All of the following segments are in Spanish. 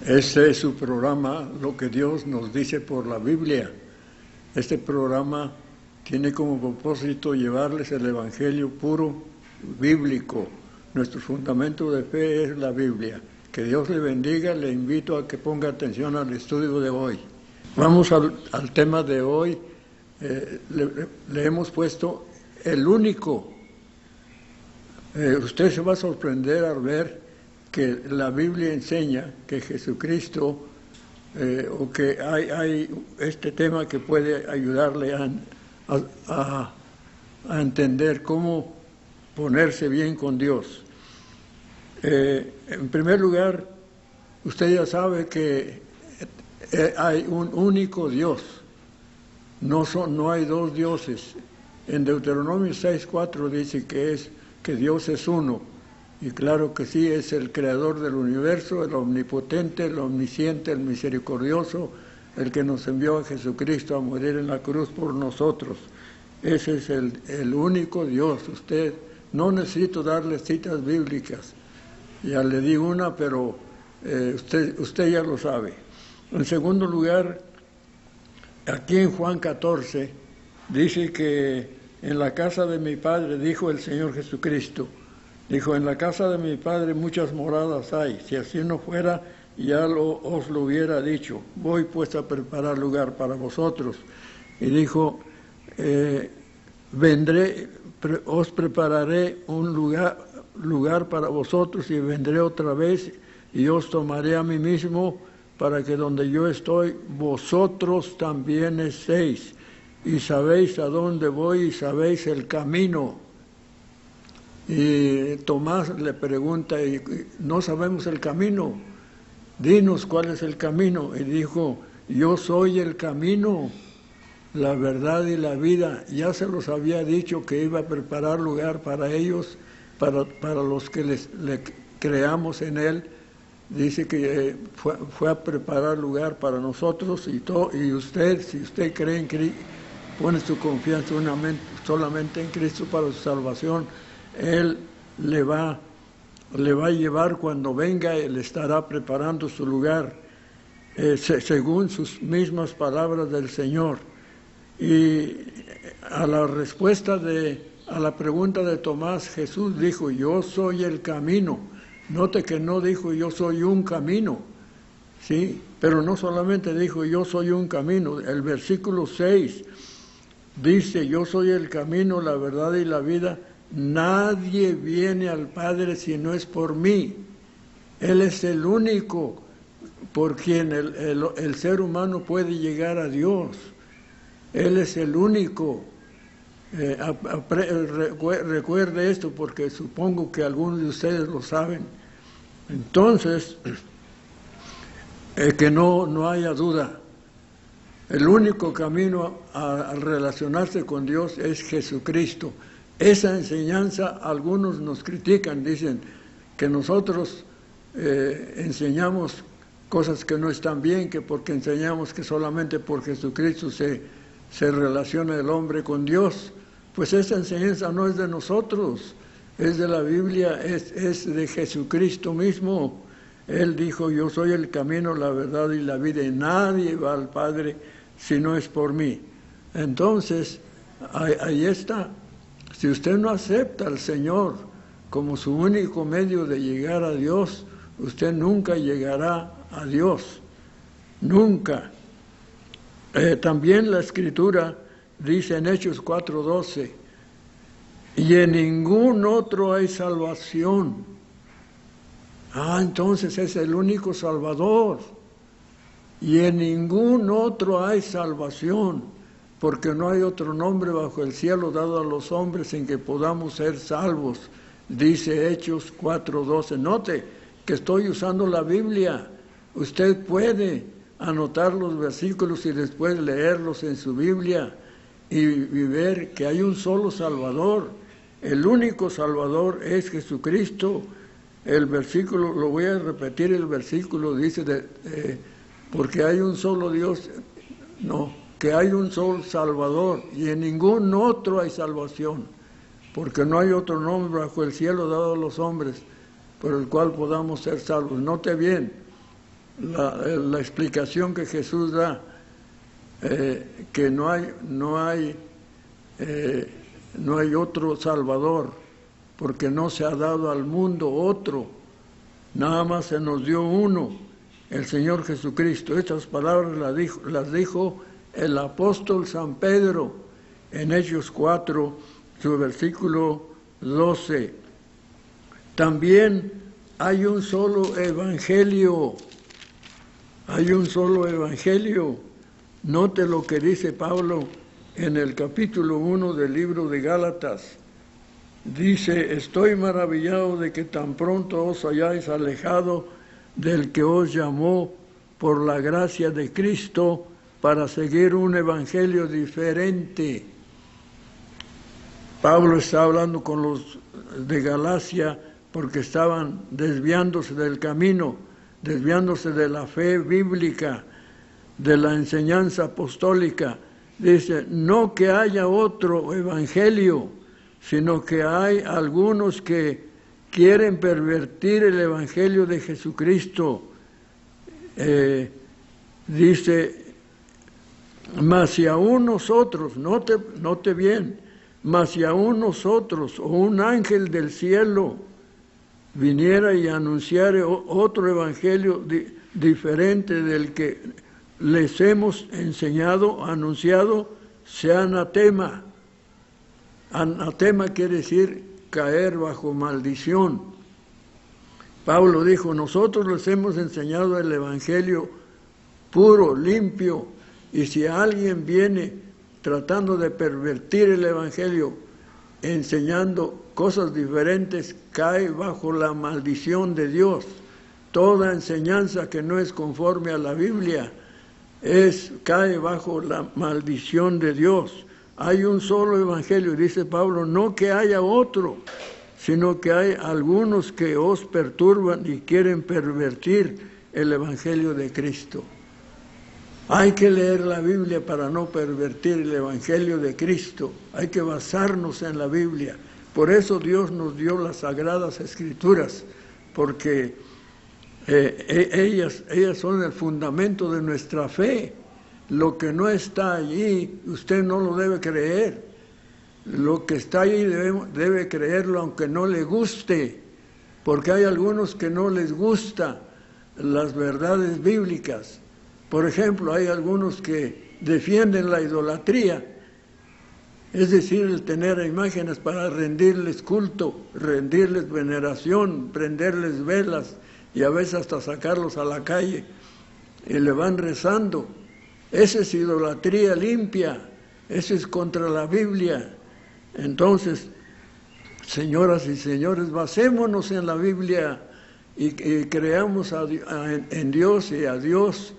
Este es su programa, Lo que Dios nos dice por la Biblia. Este programa tiene como propósito llevarles el Evangelio puro, bíblico. Nuestro fundamento de fe es la Biblia. Que Dios le bendiga, le invito a que ponga atención al estudio de hoy. Vamos al tema de hoy. Le hemos puesto el único. Usted se va a sorprender al ver que la Biblia enseña que Jesucristo, o que hay este tema que puede ayudarle a entender cómo ponerse bien con Dios. En primer lugar, usted ya sabe que hay un único Dios, no hay dos dioses. En Deuteronomio 6:4 dice que Dios es uno, y claro que sí, es el creador del universo, el omnipotente, el omnisciente, el misericordioso, el que nos envió a Jesucristo a morir en la cruz por nosotros. Ese es el único Dios. Usted, no necesito darle citas bíblicas, ya le di una, pero usted ya lo sabe. En segundo lugar, aquí en Juan 14, dice que en la casa de mi Padre, dijo el Señor Jesucristo, dijo, en la casa de mi Padre muchas moradas hay, si así no fuera, ya os lo hubiera dicho, voy pues a preparar lugar para vosotros. Y dijo, vendré, os prepararé un lugar para vosotros y vendré otra vez y os tomaré a mí mismo para que donde yo estoy, vosotros también estéis. Y sabéis a dónde voy y sabéis el camino. Y Tomás le pregunta, no sabemos el camino, dinos cuál es el camino. Y dijo, yo soy el camino, la verdad y la vida. Ya se los había dicho que iba a preparar lugar para ellos, para los que le creamos en Él. Dice que fue a preparar lugar para nosotros y usted, si usted cree en Cristo, pone su confianza solamente en Cristo para su salvación, Él le va a llevar cuando venga, Él estará preparando su lugar, según sus mismas palabras del Señor. Y a la respuesta a la pregunta de Tomás, Jesús dijo, yo soy el camino. Note que no dijo, yo soy un camino, ¿sí? Pero no solamente dijo, yo soy un camino. El versículo 6 dice, yo soy el camino, la verdad y la vida. Nadie viene al Padre si no es por mí. Él es el único por quien el ser humano puede llegar a Dios. Él es el único. Recuerde esto porque supongo que algunos de ustedes lo saben. Entonces, que no haya duda. El único camino a relacionarse con Dios es Jesucristo. Esa enseñanza algunos nos critican, dicen que nosotros enseñamos cosas que no están bien, que porque enseñamos que solamente por Jesucristo se relaciona el hombre con Dios. Pues esa enseñanza no es de nosotros, es de la Biblia, es de Jesucristo mismo. Él dijo, yo soy el camino, la verdad y la vida, y nadie va al Padre si no es por mí. Entonces, ahí está. Si usted no acepta al Señor como su único medio de llegar a Dios, usted nunca llegará a Dios. Nunca. También la Escritura dice en Hechos 4:12, y en ningún otro hay salvación. Entonces es el único Salvador. Y en ningún otro hay salvación, porque no hay otro nombre bajo el cielo dado a los hombres en que podamos ser salvos, dice Hechos 4:12. Note que estoy usando la Biblia. Usted puede anotar los versículos y después leerlos en su Biblia y ver que hay un solo Salvador. El único Salvador es Jesucristo. El versículo, lo voy a repetir, el versículo dice, porque hay un solo Dios, no, que hay un solo Salvador y en ningún otro hay salvación, porque no hay otro nombre bajo el cielo dado a los hombres por el cual podamos ser salvos. Note bien, la explicación que Jesús da, que no hay otro Salvador, porque no se ha dado al mundo otro, nada más se nos dio uno, el Señor Jesucristo. Estas palabras las dijo el apóstol San Pedro en Hechos 4, su versículo 12. También hay un solo evangelio. Hay un solo evangelio. Note lo que dice Pablo en el capítulo 1 del libro de Gálatas. Dice: estoy maravillado de que tan pronto os hayáis alejado del que os llamó por la gracia de Cristo para seguir un evangelio diferente. Pablo está hablando con los de Galacia porque estaban desviándose del camino, desviándose de la fe bíblica, de la enseñanza apostólica. Dice: no que haya otro evangelio, sino que hay algunos que quieren pervertir el evangelio de Jesucristo. Dice: mas si aún nosotros, note bien, mas si aún nosotros o un ángel del cielo viniera y anunciara otro evangelio diferente del que les hemos enseñado, anunciado, sea anatema. Anatema quiere decir caer bajo maldición. Pablo dijo: nosotros les hemos enseñado el evangelio puro, limpio, y si alguien viene tratando de pervertir el evangelio, enseñando cosas diferentes, cae bajo la maldición de Dios. Toda enseñanza que no es conforme a la Biblia cae bajo la maldición de Dios. Hay un solo evangelio, dice Pablo, no que haya otro, sino que hay algunos que os perturban y quieren pervertir el evangelio de Cristo. Hay que leer la Biblia para no pervertir el evangelio de Cristo. Hay que basarnos en la Biblia. Por eso Dios nos dio las Sagradas Escrituras, porque ellas son el fundamento de nuestra fe. Lo que no está allí, usted no lo debe creer. Lo que está allí debe creerlo aunque no le guste, porque hay algunos que no les gusta las verdades bíblicas. Por ejemplo, hay algunos que defienden la idolatría, es decir, el tener imágenes para rendirles culto, rendirles veneración, prenderles velas y a veces hasta sacarlos a la calle y le van rezando. Esa es idolatría limpia, eso es contra la Biblia. Entonces, señoras y señores, basémonos en la Biblia y creamos en Dios y a Dios,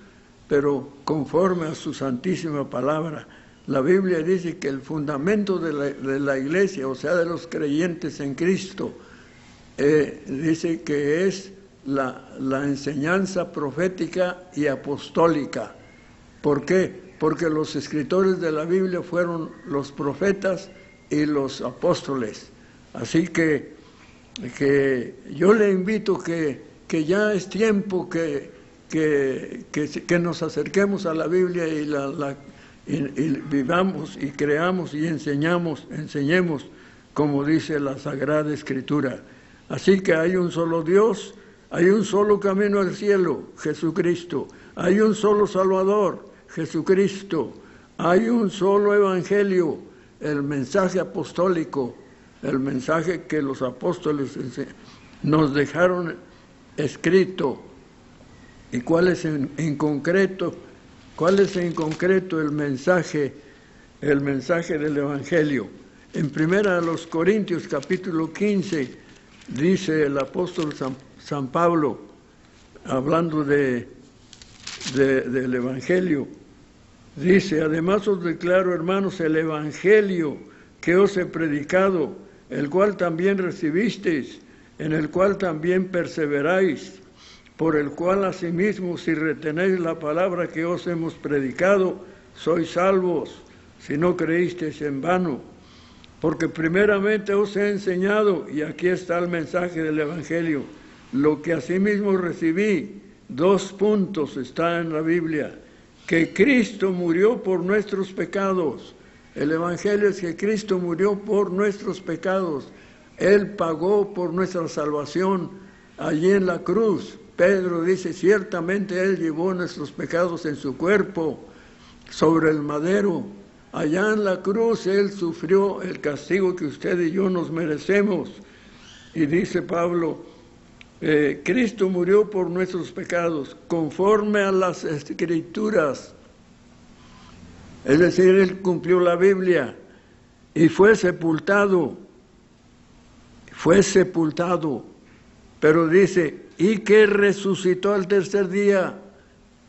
pero conforme a su santísima palabra. La Biblia dice que el fundamento de la iglesia, o sea, de los creyentes en Cristo, dice que es la enseñanza profética y apostólica. ¿Por qué? Porque los escritores de la Biblia fueron los profetas y los apóstoles. Así que yo le invito que ya es tiempo que nos acerquemos a la Biblia y vivamos y creamos y enseñemos como dice la Sagrada Escritura. Así que hay un solo Dios, hay un solo camino al cielo, Jesucristo. Hay un solo Salvador, Jesucristo. Hay un solo Evangelio, el mensaje apostólico, el mensaje que los apóstoles nos dejaron escrito. ¿Y cuál es en concreto el mensaje del Evangelio? En 1 Corintios capítulo 15 dice el apóstol San Pablo, hablando del Evangelio, dice: además os declaro, hermanos, el Evangelio que os he predicado, el cual también recibisteis, en el cual también perseveráis, por el cual asimismo, si retenéis la palabra que os hemos predicado, sois salvos, si no creísteis en vano. Porque primeramente os he enseñado, y aquí está el mensaje del Evangelio, lo que asimismo recibí, 2 puntos está en la Biblia, que Cristo murió por nuestros pecados. El Evangelio es que Cristo murió por nuestros pecados. Él pagó por nuestra salvación allí en la cruz. Pedro dice, ciertamente Él llevó nuestros pecados en su cuerpo sobre el madero. Allá en la cruz Él sufrió el castigo que usted y yo nos merecemos. Y dice Pablo, Cristo murió por nuestros pecados, conforme a las Escrituras. Es decir, Él cumplió la Biblia y fue sepultado. Pero dice, y que resucitó al tercer día,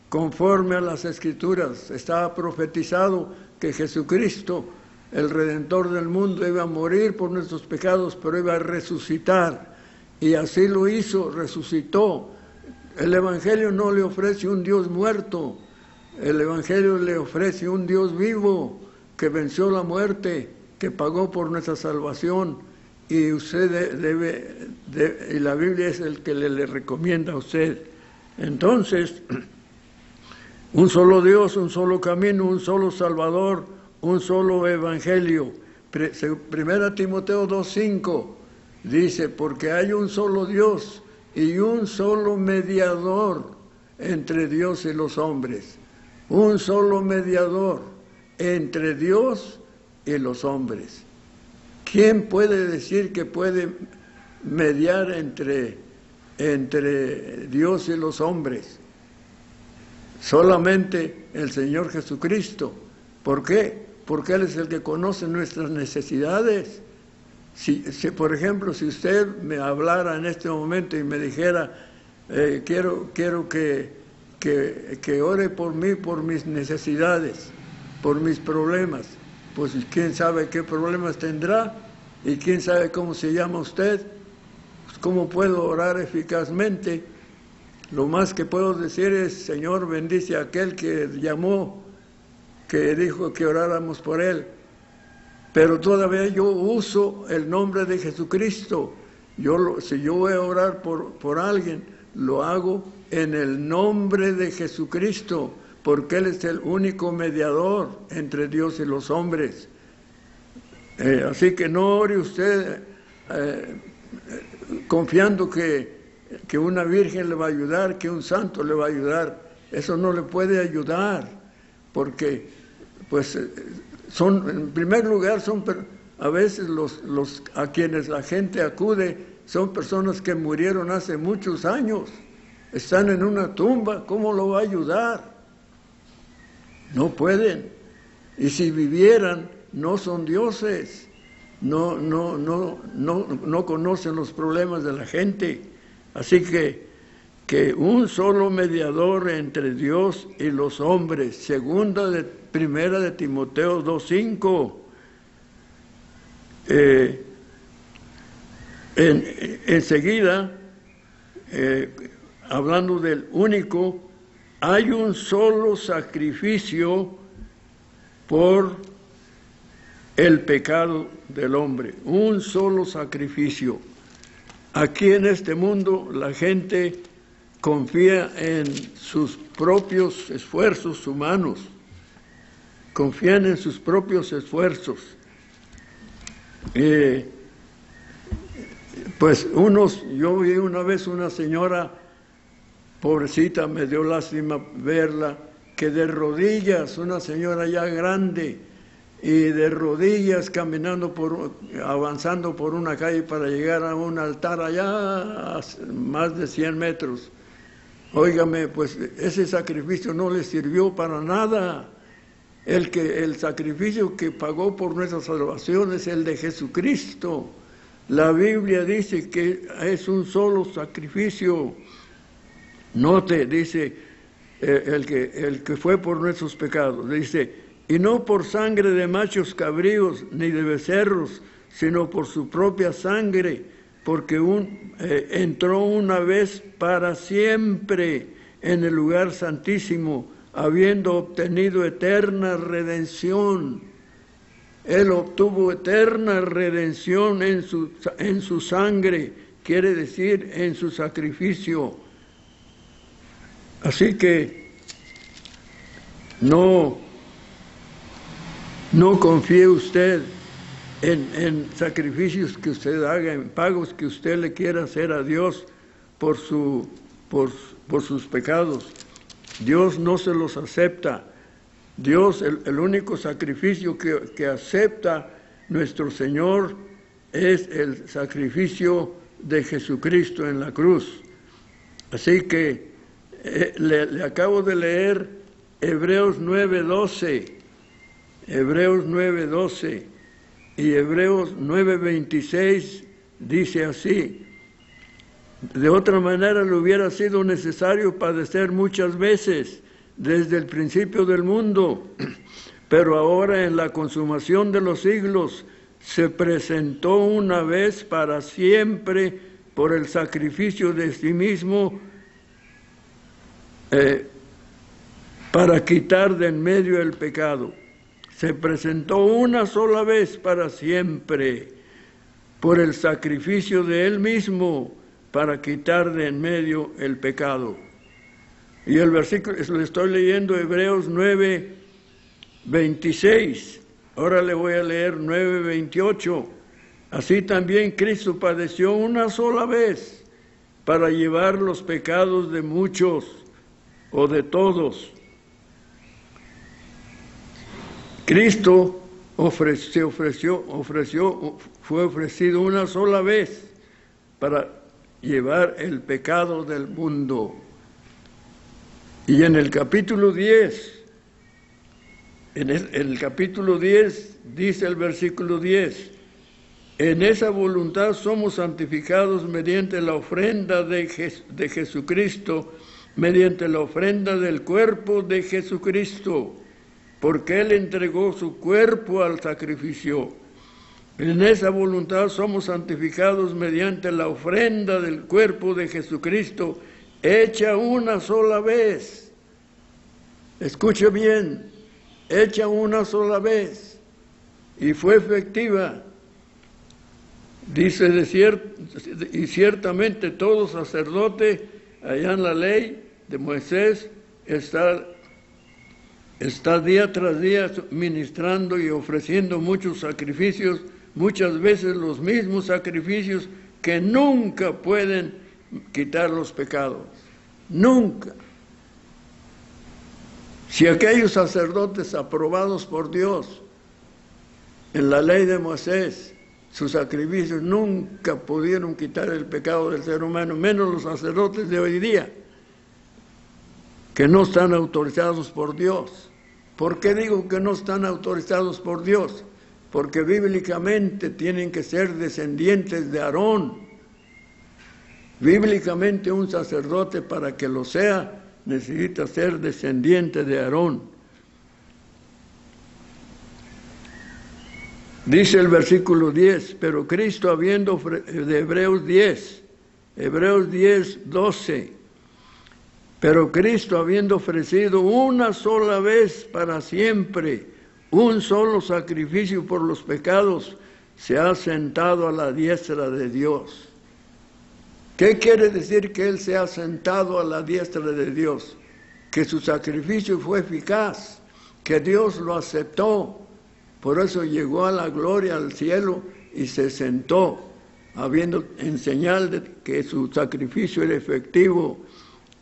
conforme a las Escrituras. Estaba profetizado que Jesucristo, el Redentor del mundo, iba a morir por nuestros pecados, pero iba a resucitar. Y así lo hizo, resucitó. El Evangelio no le ofrece un Dios muerto, el Evangelio le ofrece un Dios vivo, que venció la muerte, que pagó por nuestra salvación. Y usted y la Biblia es el que le recomienda a usted. Entonces, un solo Dios, un solo camino, un solo Salvador, un solo Evangelio. 1 Timoteo 2:5 dice, porque hay un solo Dios y un solo mediador entre Dios y los hombres. Un solo mediador entre Dios y los hombres. ¿Quién puede decir que puede mediar entre Dios y los hombres? Solamente el Señor Jesucristo. ¿Por qué? Porque Él es el que conoce nuestras necesidades. Si por ejemplo, si usted me hablara en este momento y me dijera, quiero que ore por mí, por mis necesidades, por mis problemas, pues quién sabe qué problemas tendrá y quién sabe cómo se llama usted, pues, cómo puedo orar eficazmente. Lo más que puedo decir es, Señor, bendice a aquel que llamó, que dijo que oráramos por él. Pero todavía yo uso el nombre de Jesucristo. Si yo voy a orar por alguien, lo hago en el nombre de Jesucristo, porque Él es el único mediador entre Dios y los hombres. Así que no ore usted confiando que una virgen le va a ayudar, que un santo le va a ayudar. Eso no le puede ayudar, porque pues en primer lugar, a veces a quienes la gente acude son personas que murieron hace muchos años, están en una tumba. ¿Cómo lo va a ayudar? No pueden. Y si vivieran, no son dioses, no conocen los problemas de la gente. Así que un solo mediador entre Dios y los hombres. Primera de Timoteo 2:5. Enseguida, hablando del único, hay un solo sacrificio por el pecado del hombre. Un solo sacrificio. Aquí en este mundo la gente confía en sus propios esfuerzos humanos. Confían en sus propios esfuerzos. Pues yo vi una vez una señora, pobrecita, me dio lástima verla, que de rodillas, una señora ya grande, y de rodillas caminando avanzando por una calle para llegar a un altar allá a más de 100 metros. Óigame, pues ese sacrificio no le sirvió para nada. El sacrificio que pagó por nuestra salvación es el de Jesucristo. La Biblia dice que es un solo sacrificio. Note, dice el que fue por nuestros pecados. Dice, y no por sangre de machos cabríos ni de becerros, sino por su propia sangre, porque entró una vez para siempre en el lugar santísimo, habiendo obtenido eterna redención. Él obtuvo eterna redención en su sangre, quiere decir en su sacrificio. Así que no confíe usted en sacrificios que usted haga, en pagos que usted le quiera hacer a Dios por sus pecados. Dios no se los acepta. Dios, el único sacrificio que acepta nuestro Señor es el sacrificio de Jesucristo en la cruz. Así que le acabo de leer Hebreos 9:12, Hebreos 9:12 y Hebreos 9:26 dice así: de otra manera le hubiera sido necesario padecer muchas veces desde el principio del mundo, pero ahora en la consumación de los siglos se presentó una vez para siempre por el sacrificio de sí mismo para quitar de en medio el pecado. Se presentó una sola vez para siempre por el sacrificio de Él mismo para quitar de en medio el pecado. Y el versículo, le estoy leyendo Hebreos 9:26. Ahora le voy a leer 9:28. Así también Cristo padeció una sola vez para llevar los pecados de muchos o de todos. Cristo fue ofrecido una sola vez para llevar el pecado del mundo. Y en el capítulo 10, en el capítulo 10 dice el versículo 10: en esa voluntad somos santificados mediante la ofrenda de Jesucristo, mediante la ofrenda del cuerpo de Jesucristo, porque Él entregó su cuerpo al sacrificio. En esa voluntad somos santificados mediante la ofrenda del cuerpo de Jesucristo, hecha una sola vez. Escuche bien, hecha una sola vez, y fue efectiva. Dice, y ciertamente todo sacerdote, allá en la ley de Moisés, está día tras día ministrando y ofreciendo muchos sacrificios, muchas veces los mismos sacrificios que nunca pueden quitar los pecados. Nunca. Si aquellos sacerdotes aprobados por Dios en la ley de Moisés, sus sacrificios nunca pudieron quitar el pecado del ser humano, menos los sacerdotes de hoy día, que no están autorizados por Dios. ¿Por qué digo que no están autorizados por Dios? Porque bíblicamente tienen que ser descendientes de Aarón. Bíblicamente un sacerdote, para que lo sea, necesita ser descendiente de Aarón. Dice el versículo 10, pero Cristo habiendo, de Hebreos 10:12, pero Cristo habiendo ofrecido una sola vez para siempre un solo sacrificio por los pecados, se ha sentado a la diestra de Dios. ¿Qué quiere decir que Él se ha sentado a la diestra de Dios? Que su sacrificio fue eficaz, que Dios lo aceptó. Por eso llegó a la gloria, al cielo, y se sentó, en señal de que su sacrificio era efectivo.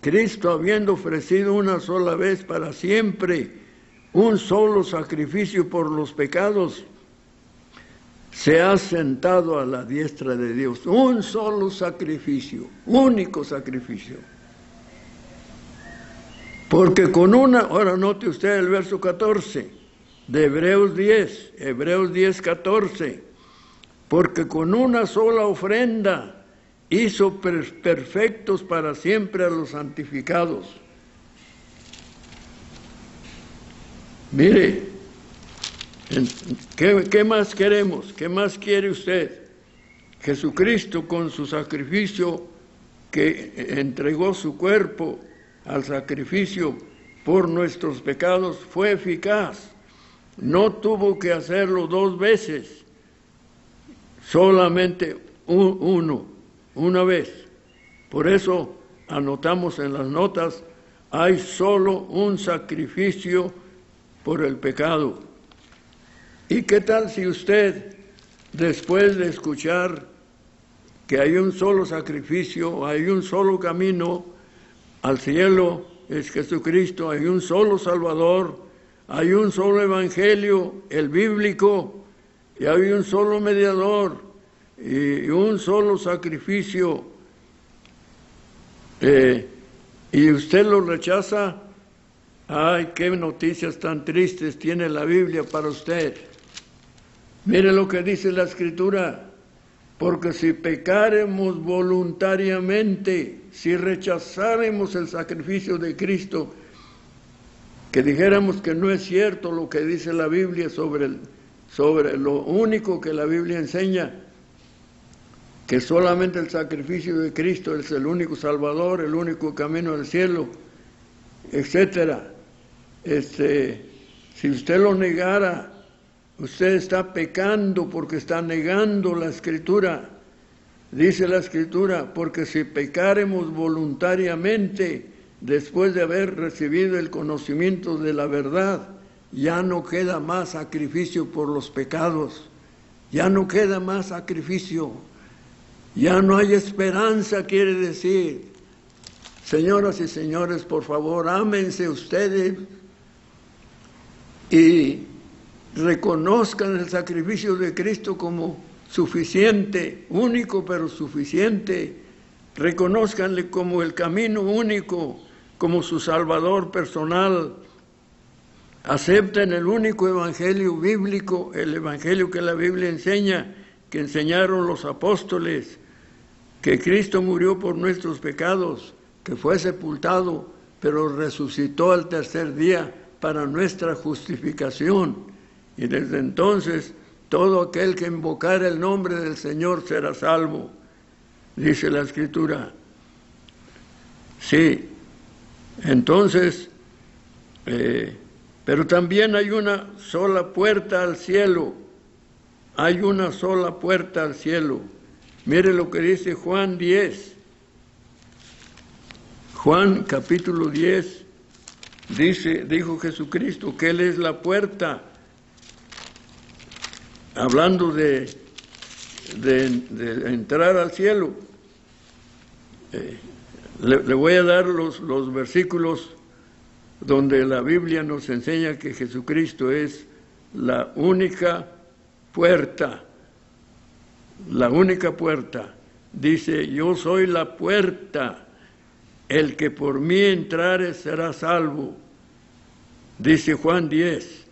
Cristo, habiendo ofrecido una sola vez para siempre un solo sacrificio por los pecados, se ha sentado a la diestra de Dios. Un solo sacrificio, único sacrificio. Porque ahora note usted el verso 14 de Hebreos 10:14, porque con una sola ofrenda hizo perfectos para siempre a los santificados. Mire, ¿qué más queremos? ¿Qué más quiere usted? Jesucristo, con su sacrificio, que entregó su cuerpo al sacrificio por nuestros pecados, fue eficaz. No tuvo que hacerlo dos veces, solamente una vez. Por eso anotamos en las notas hay solo un sacrificio por el pecado. ¿Y qué tal si usted, después de escuchar que hay un solo sacrificio, hay un solo camino al cielo, es Jesucristo, hay un solo Salvador, hay un solo Evangelio, el bíblico, y hay un solo mediador, y un solo sacrificio, y usted lo rechaza? ¡Ay, qué noticias tan tristes tiene la Biblia para usted! Mire lo que dice la Escritura: porque si pecáremos voluntariamente, si rechazáramos el sacrificio de Cristo, que dijéramos que no es cierto lo que dice la Biblia sobre lo único que la Biblia enseña, que solamente el sacrificio de Cristo es el único Salvador, el único camino al cielo, etcétera. Si usted lo negara, usted está pecando porque está negando la Escritura. Dice la Escritura: porque si pecáremos voluntariamente, después de haber recibido el conocimiento de la verdad, ya no queda más sacrificio por los pecados, ya no queda más sacrificio, ya no hay esperanza, quiere decir. Señoras y señores, por favor, ámense ustedes y reconozcan el sacrificio de Cristo como suficiente, único pero suficiente. Reconózcanle como el camino único, como su Salvador personal. Acepten el único evangelio bíblico, el evangelio que la Biblia enseña, que enseñaron los apóstoles, que Cristo murió por nuestros pecados, que fue sepultado, pero resucitó al tercer día para nuestra justificación. Y desde entonces, todo aquel que invocara el nombre del Señor será salvo, dice la Escritura. Sí, entonces, pero también hay una sola puerta al cielo. Hay una sola puerta al cielo. Mire lo que dice Juan 10. Juan capítulo 10, dijo Jesucristo que Él es la puerta, hablando de entrar al cielo. Le voy a dar los versículos donde la Biblia nos enseña que Jesucristo es la única puerta. La única puerta. Dice: yo soy la puerta, el que por mí entrare será salvo. Dice Juan 10.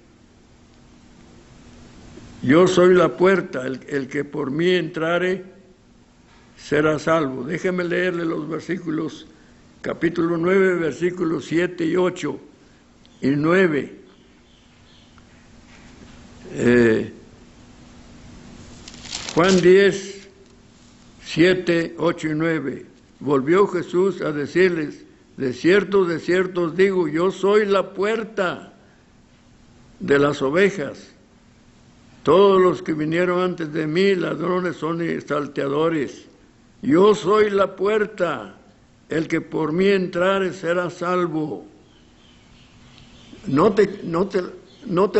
Yo soy la puerta, el que por mí entrare será salvo. Déjeme leerle los versículos, capítulo 9, versículos 7 y 8 y 9. Juan 10, 7, 8 y 9. Volvió Jesús a decirles: de cierto os digo, yo soy la puerta de las ovejas. Todos los que vinieron antes de mí, ladrones son y salteadores. Yo soy la puerta, el que por mí entrare será salvo. Note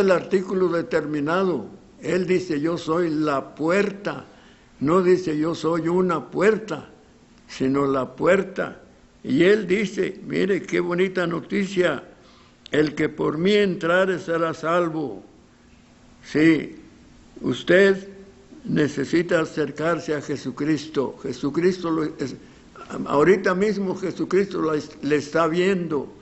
el artículo determinado. Él dice: yo soy la puerta. No dice: yo soy una puerta, sino la puerta. Y Él dice, mire qué bonita noticia: el que por mí entrare será salvo. Sí, usted necesita acercarse a Jesucristo. Jesucristo ahorita mismo Jesucristo le está viendo,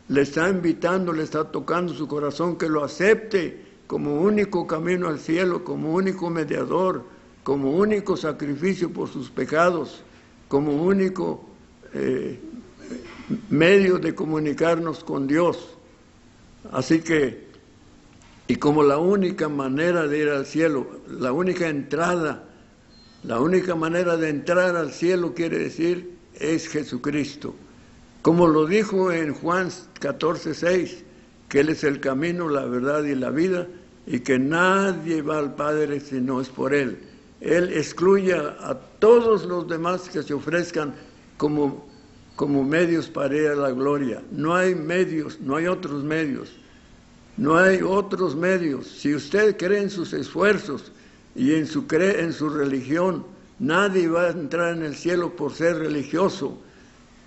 le está invitando, le está tocando su corazón, que lo acepte como único camino al cielo, como único mediador, como único sacrificio por sus pecados, como único medio de comunicarnos con Dios. Así que, y como la única manera de ir al cielo, la única entrada, la única manera de entrar al cielo, quiere decir, es Jesucristo. Como lo dijo en Juan 14:6, que Él es el camino, la verdad y la vida, y que nadie va al Padre si no es por Él. Él excluye a todos los demás que se ofrezcan como como medios para ir a la gloria. No hay medios, no hay otros medios. No hay otros medios. Si usted cree en sus esfuerzos y cree en su religión, nadie va a entrar en el cielo por ser religioso.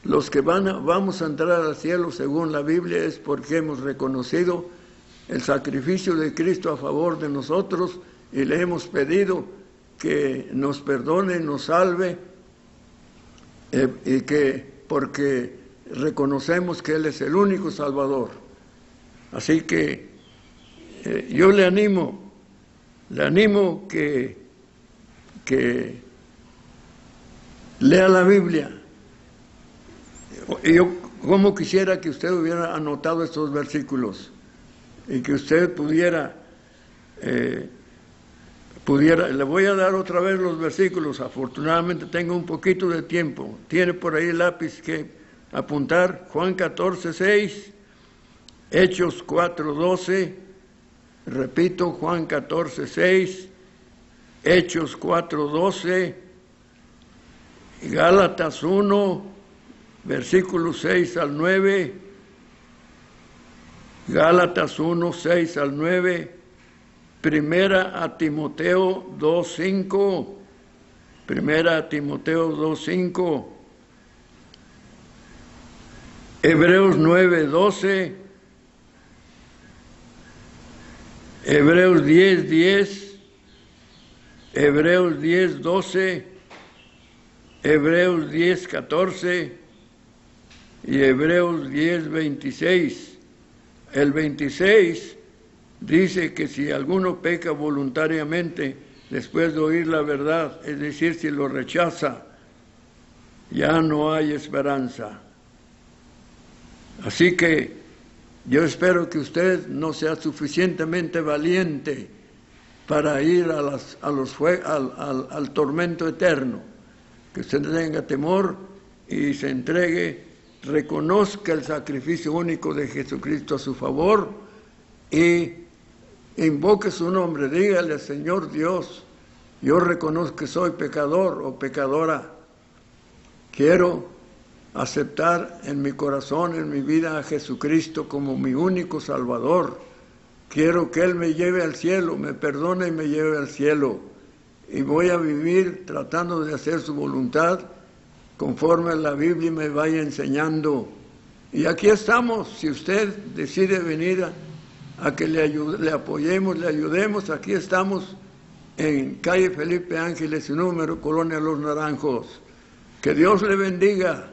Los que vamos a entrar al cielo, según la Biblia, es porque hemos reconocido el sacrificio de Cristo a favor de nosotros y le hemos pedido que nos perdone, nos salve, porque reconocemos que Él es el único Salvador. Así que yo le animo que lea la Biblia. Yo como quisiera que usted hubiera anotado estos versículos y que usted pudiera, le voy a dar otra vez los versículos. Afortunadamente tengo un poquito de tiempo. Tiene por ahí el lápiz que apuntar. Juan 14:6, Hechos 4:12, repito, Juan 14:6, Hechos 4:12, Gálatas 1, versículos 6 al 9, Gálatas 1, 6 al 9, Primera a Timoteo 2:5, Primera a Timoteo 2:5, Hebreos 9:12, Hebreos 10:10, Hebreos 10:12, Hebreos 10:14 y Hebreos 10:26. El 26 dice que si alguno peca voluntariamente después de oír la verdad, es decir, si lo rechaza, ya no hay esperanza. Así que yo espero que usted no sea suficientemente valiente para ir al tormento eterno, que usted tenga temor y se entregue, reconozca el sacrificio único de Jesucristo a su favor y invoque su nombre. Dígale: Señor Dios, yo reconozco que soy pecador o pecadora. Quiero aceptar en mi corazón, en mi vida, a Jesucristo como mi único Salvador. Quiero que Él me lleve al cielo, me perdone y me lleve al cielo. Y voy a vivir tratando de hacer su voluntad conforme la Biblia me vaya enseñando. Y aquí estamos. Si usted decide venir a que le apoyemos, le ayudemos, aquí estamos en calle Felipe Ángeles, número, Colonia Los Naranjos. Que Dios le bendiga.